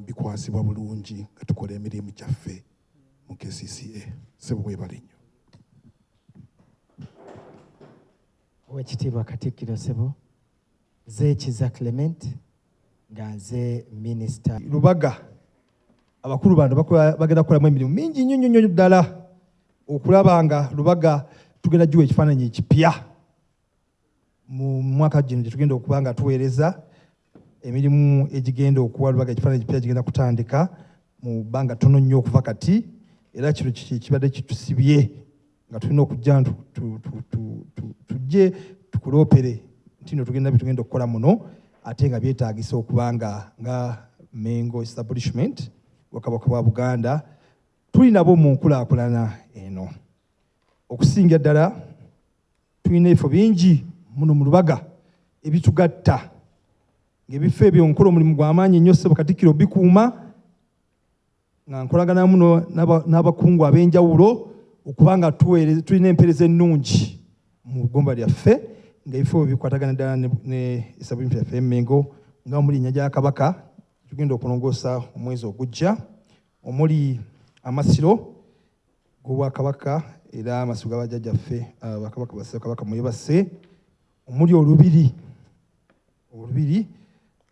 bikwasibwa bulungi nga tukola emirimu gyaffe mu KCCA. Ssebo weebale nnyo. Oweekitiibwa Katikkiro ssebo, Zeekiza Clement nga nze minisita Lubaga. Abakulu bano bagenda kukolamu emirimu mingi nnyo ddala okulaba nga Lubaga tugenda giwa ekifaananyi ekipya mu mwaka gino gye tugenda okuba nga tuweereza emirimu egigenda okuwa Lubaga ekifaananyi ekipya gigenda kutandika mu bbanga ttono nnyo okuva kati, era kino kibadde kitusibye nga tulina okujja tujje tukuloopere nti no tugenda bitugenda okukola muno ate nga byetaagisa okuba nga Mengo establishment Obwakabaka bwa Buganda tuli nabo mu nkulaakulana eno. Okusinga ddala tulina ebifo bingi muno mu Lubaga ebitugatta ng'ebifo ebyo nkola omulimu gw'amaanyi nnyo ssebo Katikkiro bikuuma nga nkolagana muno n'abakungu ab'enjawulo okuba nga tulina empeereza ennungi mu ggomba lyaffe ng'ebifo bikwatagana ddala ne establishment yaffe Mengo nga omuli Ennyanja ya Kabaka tugenda okulongoosa omwezi ogujja, omuli amasiro g'Obwakabaka era amasiro g'abajjajjaffe Bakabaka Bassekabaka mwebase, omuli olubiri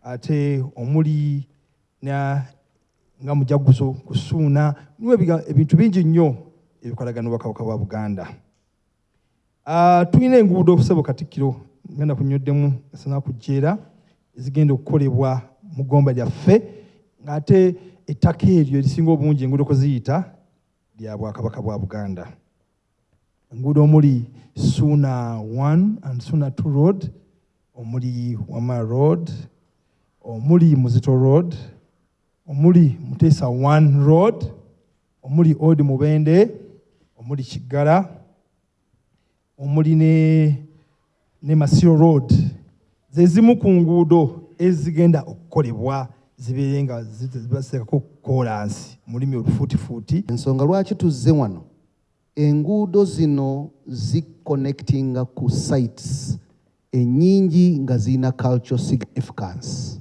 ate omuli nga Mujaguzo Kusuuna, niwo ebintu bingi nnyo ebikolagana n'Obwakabaka bwa Buganda. Tulina enguudo ssebo Katikkiro ngenda kunnyoddemu asana kujeera ezigenda okukolebwa mu ggomba lyaffe ng'ate ettaka eryo erisinga obungi enguudo kwe ziyita lya Bwakabaka bwa Buganda. Enguudo omuli Suuna 1 and Suuna 2 road, omuli Wama road, omuli Muzito road, omuli Muteesa I road, omuli Old Mubende, omuli Kiggala, omuli ne Masiro road. Ze zimu ku nguudo ezigenda okukolebwa zibeere nga zibaseekako koolansi mulimi olufuutifuuti. Ensonga lwaki tuzze wano, enguudo zino ziconnectinga ku sites ennyingi nga zirina cultural significance.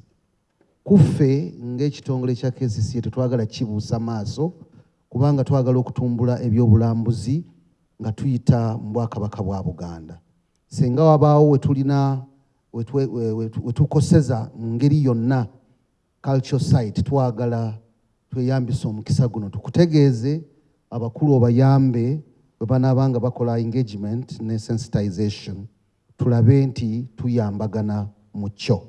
Kuffe ng'ekitongole kya KCCA tetwagala kibuusa maaso kubanga twagala okutumbula ebyobulambuzi nga tuyita mu Bwakabaka bwa Buganda. Singa wabaawo wetukoseza mu ngeri yonna cultural site twagala tweyambisa omukisa guno tukutegeeze abakulu obayambe bwe banaabanga bakola engagement ne sensitization tulabe nti tuyambagana mu kyo.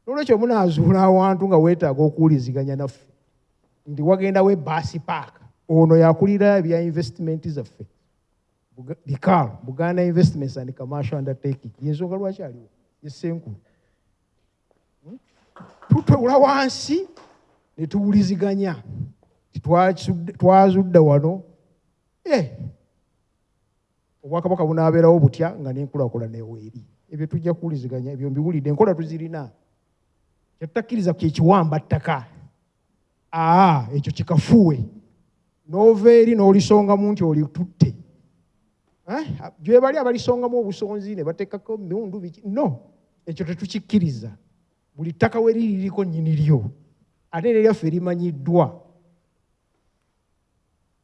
N'olwekyo munaazuula awantu nga weetaaga okuwuliziganya naffe nti wagendawo ebbaasi paaka ono yakulira ebya investment zaffe BICAL, Buganda Investments and Commercial Undertaking. Yensonga lwaki aliwo yesenkulu tutula wansi ne tuwuliziganya twazudde wano Obwakabaka bunaabeerawo butya nga n'enkulakulana eweeri. Ebyo tujja kuwuliziganya ebyo mbiwulidde enkola tuzirina. Kyetutakkiriza kyekiwamba ttaka ekyo kikafuwe n'ova eri n'olisongamu nti olitutte gye bali abalisongamu obusonzi ne bateekako miwundu biki. No, ekyo tetukikkiriza. Buli ttaka we liriko nnyini lyo ate eryaffe limanyiddwa.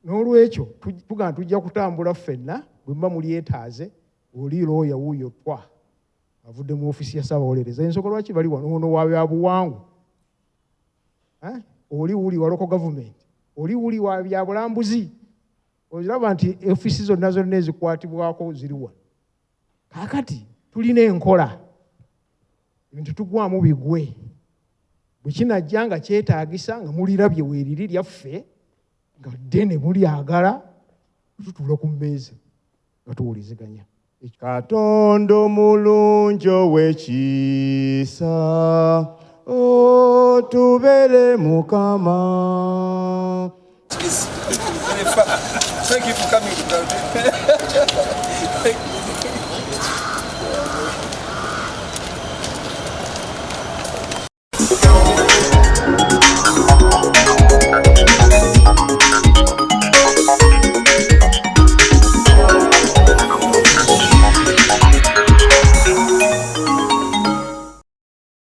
N'olwekyo tugamba tujja kutambula ffenna bwe muba mulyetaaze oli looya wuuyo Twaha avudde mu ofiisi ya Ssaabawolereza. Ensonga lwaki bali wano ono wa byabuwangwa, oli wuli wa local government, oli wuli wa byabulambuzi. Olaba nti ofiisi zonna ezikwatibwako ziri wano. Kaakati tulina enkola ebintu tugwamu bigwe bwe kinajja nga kyetaagisa nga mulirabye weeriri lyaffe nga ddene mulyagala tutuula ku mmeeza nga tuwuliziganya. Katonda omulungi ow'ekisa tubeere Mukama. Thank you for coming.